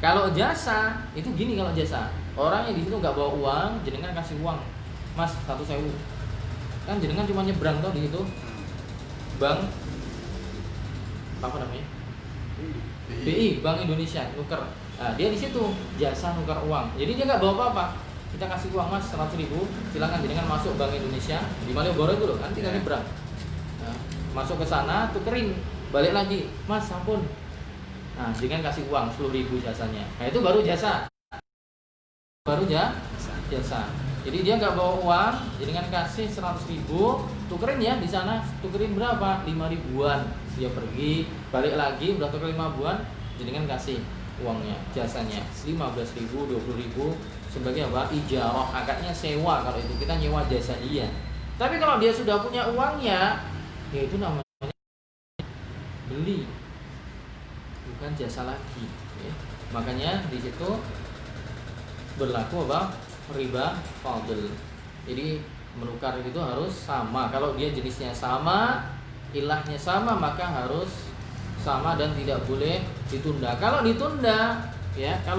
Kalau jasa itu gini, kalau jasa orangnya di situ nggak bawa uang, jenengan kasih uang, Mas 100.000, kan jenengan cuma nyebrang tuh di situ bank apa namanya BI, Bank Indonesia nuker. Nah, dia di situ jasa nuker uang, jadi dia nggak bawa apa-apa. Kita kasih uang Mas 100.000, silakan jenengan masuk Bank Indonesia di Malioboro itu loh, kan tinggal nyebrang. Nah, masuk ke sana tukerin, balik lagi, Mas ampun. Nah, jenengan kasih uang 10.000 jasanya. Nah, itu baru jasa. Jasa. Jadi dia nggak bawa uang, jenengan kasih 100.000, tukerin ya di sana, tukerin berapa? 5.000-an. Dia pergi, balik lagi udah tuker 5.000-an, jenengan kasih uangnya, jasanya 15.000, 20.000 sebagai apa? Ijarah, akadnya sewa. Kalau itu kita nyewa jasa dia. Tapi kalau dia sudah punya uangnya, ya itu namanya beli, bukan jasa lagi. Ya. Makanya di situ berlaku apa? Riba fadl. Jadi menukar itu harus sama. Kalau dia jenisnya sama, ilahnya sama, maka harus sama dan tidak boleh ditunda. Kalau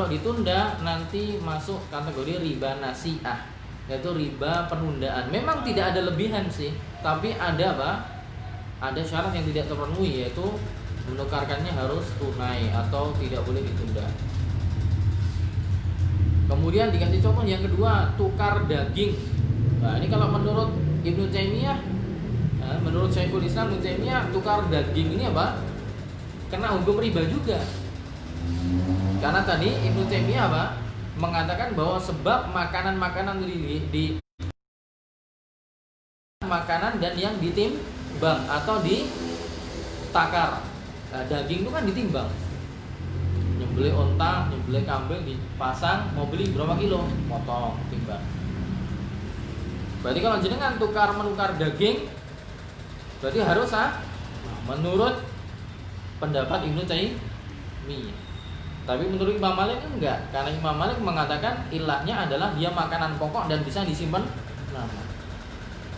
ditunda nanti masuk kategori riba nasi'ah, yaitu riba penundaan. Memang tidak ada lebihan sih, tapi ada apa? Ada syarat yang tidak terpenuhi, yaitu menukarkannya harus tunai atau tidak boleh ditunda. Kemudian dikasih contoh yang kedua, tukar daging. Nah, ini kalau menurut Ibnu Taimiyah, menurut Syekhul Islam Ibnu Taimiyah, tukar daging ini apa? Kena hukum riba juga. Karena tadi Ibnu Taimiyah apa? Mengatakan bahwa sebab makanan-makanan di makanan dan yang ditimbang atau ditakar. Nah, daging itu kan ditimbang. Nyembelih onta, nyembelih kambing dipasang, mau beli berapa kilo, potong, timbang. Berarti kalau jenengan menukar daging, berarti harus menurut pendapat Ibnu Taimiyah. Tapi menurut Imam Malik enggak, karena Imam Malik mengatakan ilahnya adalah dia makanan pokok dan bisa disimpan lama.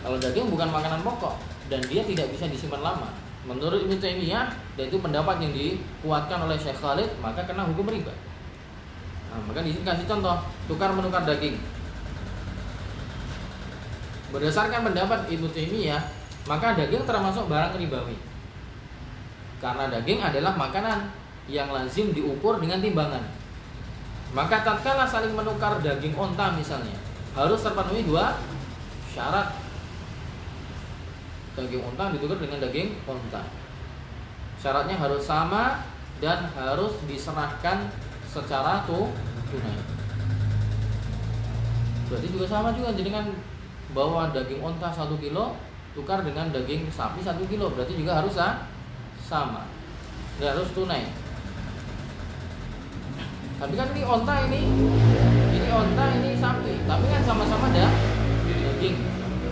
Kalau daging bukan makanan pokok dan dia tidak bisa disimpan lama. Menurut Ibnu Taimiyah, dan itu pendapat yang dikuatkan oleh Syekh Khalid, maka kena hukum riba. Nah, maka di sini kasih contoh tukar menukar daging. Berdasarkan pendapat Ibnu Taimiyah, maka daging termasuk barang ribawi. Karena daging adalah makanan yang lazim diukur dengan timbangan. Maka tatkala saling menukar daging onta misalnya, harus terpenuhi dua syarat. Daging onta ditukar dengan daging onta. Syaratnya harus sama dan harus diserahkan secara tunai. Berarti juga sama juga, jadi kan bawa daging onta 1 kilo tukar dengan daging sapi 1 kilo, berarti juga harus sama dan harus tunai. Tapi kan ini onta ini sapi, tapi kan sama-sama daging.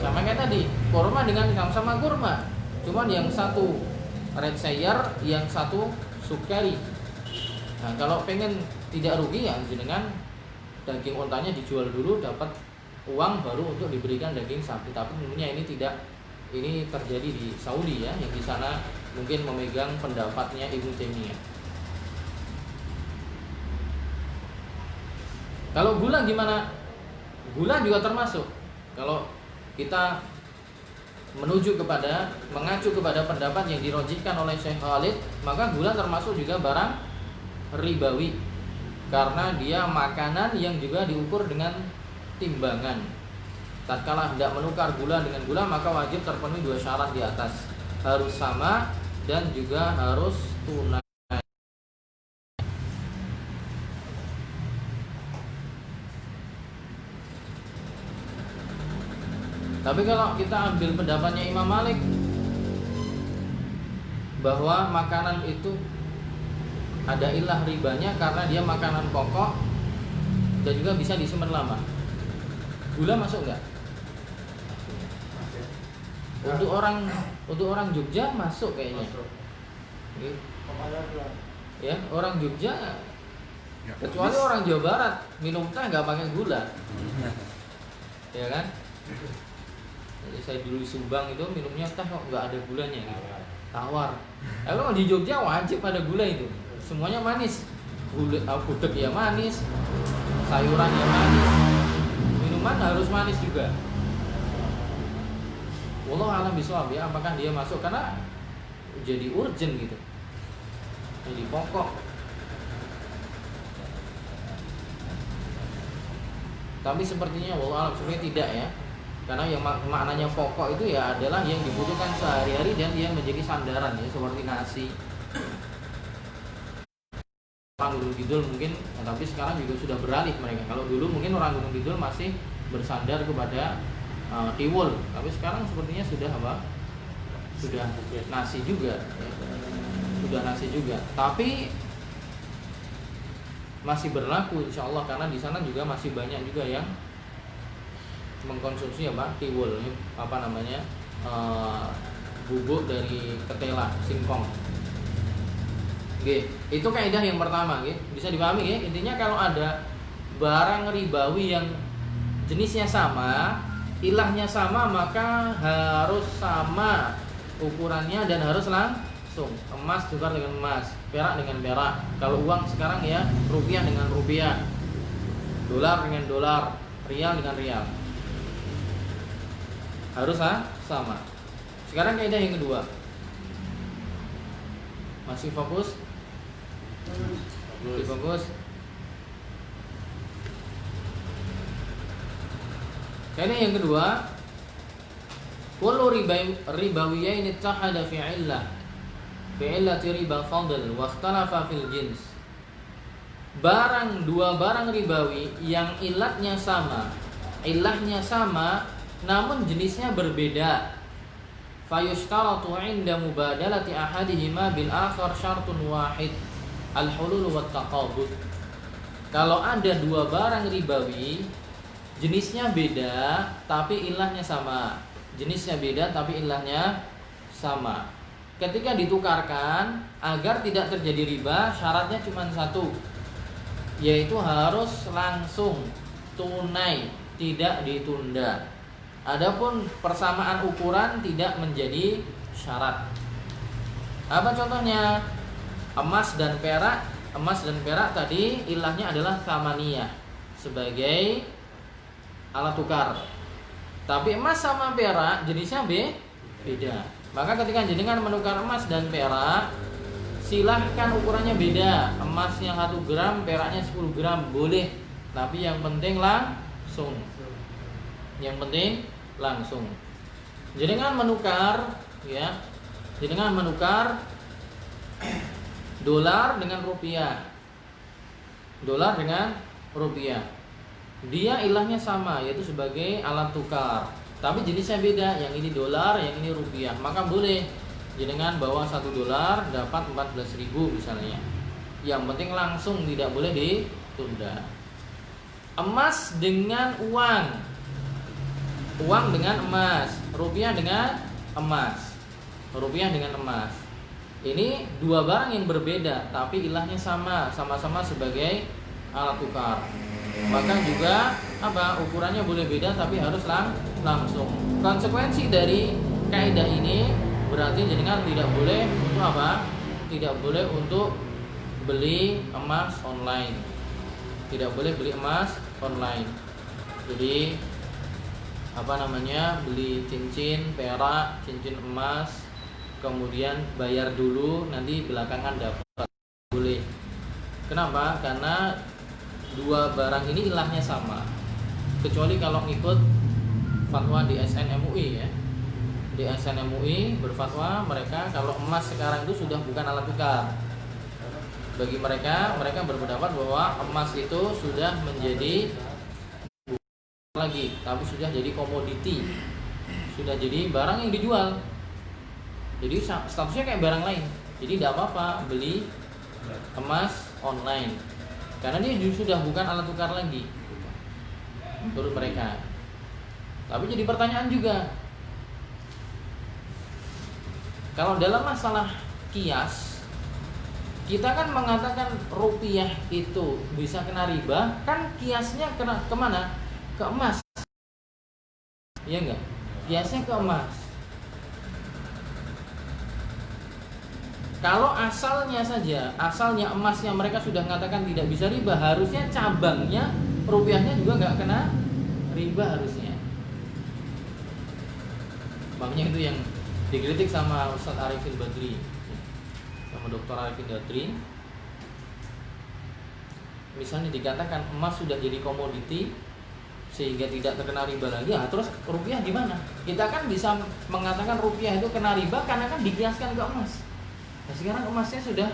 Sama kayak tadi, kurma dengan sama-sama kurma, cuman yang satu red sayer, yang satu sukari. Nah, kalau pengen tidak rugi ya dengan daging ontanya dijual dulu, dapat uang baru untuk diberikan daging sapi. Tapi tentunya ini terjadi di Saudi ya, yang di sana mungkin memegang pendapatnya Ibnu Taimiyah. Kalau gula gimana? Gula juga termasuk. Kalau kita mengacu kepada pendapat yang dirojihkan oleh Syekh Khalid, maka gula termasuk juga barang ribawi, karena dia makanan yang juga diukur dengan timbangan. Tatkala hendak menukar gula dengan gula, maka wajib terpenuhi 2 syarat di atas, harus sama dan juga harus tunai. Tapi kalau kita ambil pendapatnya Imam Malik bahwa makanan itu ada ilah ribanya karena dia makanan pokok dan juga bisa disimpan lama. Gula masuk enggak? Untuk orang Jogja masuk kayaknya. Ya, orang Jogja, kecuali orang Jawa Barat minum teh nggak pakai gula, ya kan? Jadi saya dulu di Subang itu minumnya teh kok nggak ada gulanya gitu. Tawar. Kalau di Jogja wajib ada gula itu. Semuanya manis. Gudeg ya manis, sayuran ya manis, minuman harus manis juga. Wallahu a'lam bishawab ya, apakah dia masuk karena jadi urgent gitu. Jadi pokok. Tapi sepertinya wallahu a'lam sebenarnya tidak ya. Karena yang maknanya pokok itu ya adalah yang dibutuhkan sehari-hari dan yang menjadi sandaran ya, seperti nasi. Orang Gunung Kidul mungkin, tapi sekarang juga sudah beralih mereka. Kalau dulu mungkin orang Gunung Kidul masih bersandar kepada tiwul, tapi sekarang sepertinya sudah nasi juga ya. Sudah nasi juga, tapi masih berlaku insya Allah, karena di sana juga masih banyak juga yang mengkonsumsi tiwul, bubuk dari ketela, singkong. Oke, itu kaidah yang pertama, bisa dipahami ya. Intinya kalau ada barang ribawi yang jenisnya sama, ilahnya sama, maka harus sama ukurannya dan harus langsung. Emas tukar dengan emas, perak dengan perak. Kalau uang sekarang ya, rupiah dengan rupiah, dolar dengan dolar, rial dengan rial. Harus sama. Sekarang kaidah yang kedua. Masih fokus? Fokus. Kaidah yang kedua, kullu ribawiyain ittahada fi illah, fi illati riba fadl wa ikhtalafa fil jins. Dua barang ribawi yang ilahnya sama namun jenisnya berbeda, fayushtaratu 'inda mubadalati ahadihima bil akhar syartun wahid, al-hulul wat taqabud. Kalau ada dua barang ribawi, jenisnya beda tapi ilahnya sama. Ketika ditukarkan, agar tidak terjadi riba, syaratnya cuma satu, yaitu harus langsung tunai, tidak ditunda. Adapun persamaan ukuran tidak menjadi syarat. Apa contohnya? Emas dan perak tadi ilahnya adalah tsamaniyah sebagai alat tukar. Tapi emas sama perak jenisnya beda. Maka ketika jenengan menukar emas dan perak, silahkan ukurannya beda, emasnya 1 gram, peraknya 10 gram, boleh. Tapi yang penting langsung. Yang penting langsung. Jenengan menukar, ya, jenengan menukar dolar dengan rupiah, dolar dengan rupiah. Dia ilahnya sama, yaitu sebagai alat tukar, tapi jenisnya beda. Yang ini dolar, yang ini rupiah. Maka boleh jenengan bawa 1 dolar dapat 14.000 misalnya. Yang penting langsung, tidak boleh ditunda. Emas dengan uang, uang dengan emas, rupiah dengan emas, rupiah dengan emas. Ini dua barang yang berbeda, tapi ilahnya sama, sama-sama sebagai alat tukar. Maka juga apa? Ukurannya boleh beda, tapi harus langsung. Konsekuensi dari kaidah ini berarti jenengan tidak boleh untuk apa? Tidak boleh untuk beli emas online. Tidak boleh beli emas online. Jadi apa namanya? Beli cincin perak, cincin emas, kemudian bayar dulu, nanti belakangan dapat. Boleh. Kenapa? Karena dua barang ini ilahnya sama. Kecuali kalau ngikut fatwa di SN MUI ya. Di SN MUI berfatwa mereka kalau emas sekarang itu sudah bukan alat tukar. Bagi mereka berpendapat bahwa emas itu sudah menjadi lagi, tapi sudah jadi komoditi, sudah jadi barang yang dijual. Jadi statusnya kayak barang lain. Jadi tidak apa-apa beli emas online, karena dia sudah bukan alat tukar lagi menurut mereka. Tapi jadi pertanyaan juga, kalau dalam masalah kias, kita kan mengatakan rupiah itu bisa kena riba, kan kiasnya kemana? Ke emas, iya enggak? Kiasnya ke emas. Kalau asalnya saja, asalnya emasnya mereka sudah mengatakan tidak bisa riba, harusnya cabangnya rupiahnya juga nggak kena riba harusnya. Makanya itu yang dikritik sama Ustadz Arifin Badri, sama Dr. Arifin Badri. Misalnya dikatakan emas sudah jadi komoditi sehingga tidak terkena riba lagi, ya terus rupiah gimana? Kita kan bisa mengatakan rupiah itu kena riba karena kan dikiaskan ke emas. Nah sekarang emasnya sudah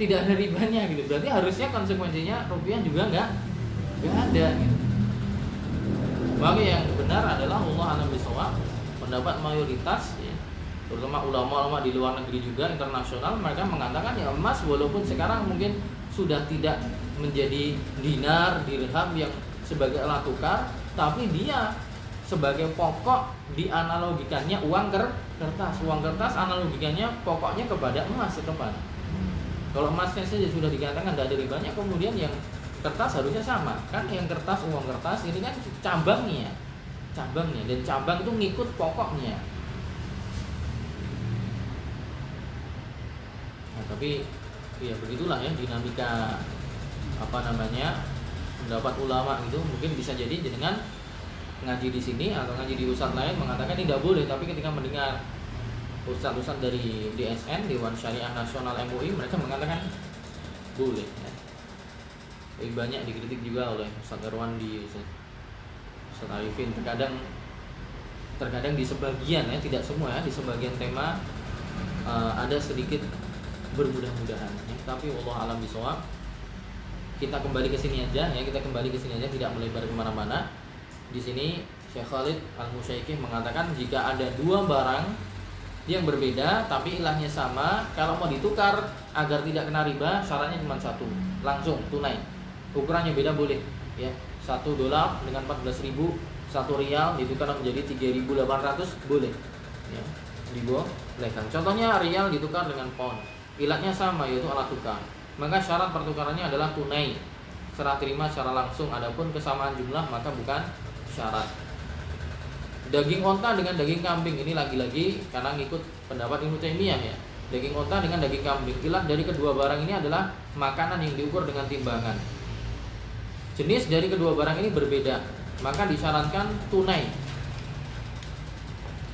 tidak ada ribanya gitu, berarti harusnya konsekuensinya rupiah juga nggak ada gitu. Maka yang benar adalah Allah a'lam bishawab, pendapat mayoritas ya, terutama ulama-ulama di luar negeri juga internasional, mereka mengatakan ya emas walaupun sekarang mungkin sudah tidak menjadi dinar, dirham yang sebagai alat tukar, tapi dia sebagai pokok dianalogikannya uang kertas. Uang kertas analogikannya pokoknya kepada emas setempat. Kalau emasnya saja sudah dikatakan tidak ada ribanya, kemudian yang kertas harusnya sama. Kan yang kertas, uang kertas ini kan cabangnya, dan cabang itu ngikut pokoknya. Nah, tapi ya begitulah ya dinamika apa namanya pendapat ulama itu. Mungkin bisa jadi dengan ngaji di sini atau ngaji di ustadz lain mengatakan tidak boleh, tapi ketika mendengar ustadz-ustadz dari DSN, Dewan Syariah Nasional MUI, mereka mengatakan boleh ya. Lebih banyak dikritik juga oleh Ustadz Irwandi, Ustadz Arifin. Terkadang di sebagian ya, tidak semua ya, di sebagian tema ada sedikit bermudah-mudahan ya. Tapi wallahu a'lam bishawab, kita kembali ke sini aja ya, tidak melebar kemana-mana. Di sini Syekh Khalid Al-Musyaikih mengatakan jika ada dua barang yang berbeda tapi ilahnya sama, kalau mau ditukar agar tidak kena riba, syaratnya cuma satu, langsung tunai. Ukurannya beda boleh ya. 1 dolar dengan 14.000, 1 rial ditukar menjadi 3.800 boleh ya, dibolehkan. Contohnya rial ditukar dengan pound, ilahnya sama yaitu alat tukar, maka syarat pertukarannya adalah tunai, serah terima secara langsung. Adapun kesamaan jumlah maka bukan syarat. Daging onta dengan daging kambing, ini lagi-lagi karena ngikut pendapat Ibnu Taimiyah ya. Daging onta dengan daging kambing, ilah dari kedua barang ini adalah makanan yang diukur dengan timbangan. Jenis dari kedua barang ini berbeda, maka disyaratkan tunai.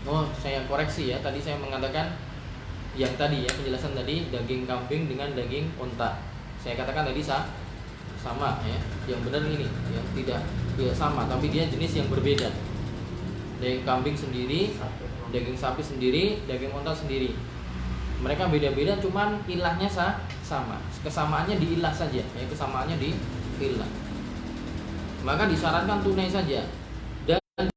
Oh, saya koreksi ya, tadi saya mengatakan yang tadi ya, penjelasan tadi daging kambing dengan daging unta. Saya katakan tadi sama ya. Yang benar ini yang tidak sama, tapi dia jenis yang berbeda. Daging kambing sendiri, daging sapi sendiri, daging unta sendiri. Mereka beda-beda, cuman ilahnya sama. Kesamaannya di ilah saja, ya, kesamaannya di ilah. Maka disyaratkan tunai saja. Dan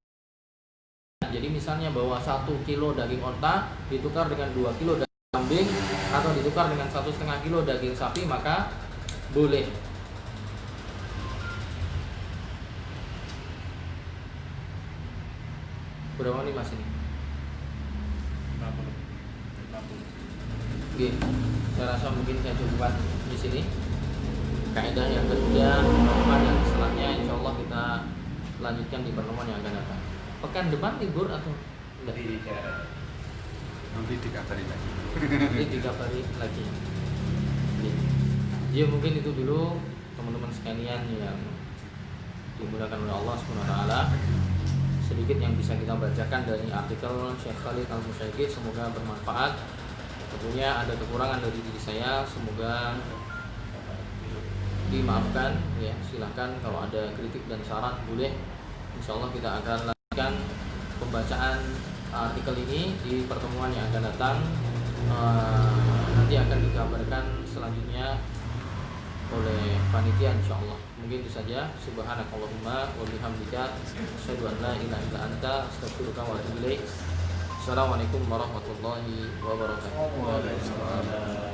jadi misalnya bahwa 1 kilo daging unta ditukar dengan 2 kilo daging kambing atau ditukar dengan 1,5 kilo daging sapi, maka boleh. Berapa nih Mas ini? 50. Oke, saya rasa mungkin saya cukupkan di sini. Kaidah yang kedua dan setelahnya insya Allah kita lanjutkan di pertemuan yang akan datang. Pekan depan libur atau enggak? Nanti dikabari lagi. Nanti dikabari lagi. Oke. Ya mungkin itu dulu teman-teman sekalian yang dimudahkan oleh Allah SWT. Sedikit yang bisa kita bacakan dari artikel Syekh Khalid Al-Musyaiqi, semoga bermanfaat. Tentunya ada kekurangan dari diri saya, semoga dimaafkan ya. Silahkan kalau ada kritik dan saran boleh. Insya Allah kita akan lanjutkan pembacaan artikel ini di pertemuan yang akan datang. Nanti akan dikabarkan selanjutnya oleh panitia insya Allah. Mungkin itu saja. Subhanakallahumma wa bihamdika asyhadu an la ilaha illa anta astaghfiruka wa atubu ilaik. Assalamualaikum warahmatullahi wabarakatuh.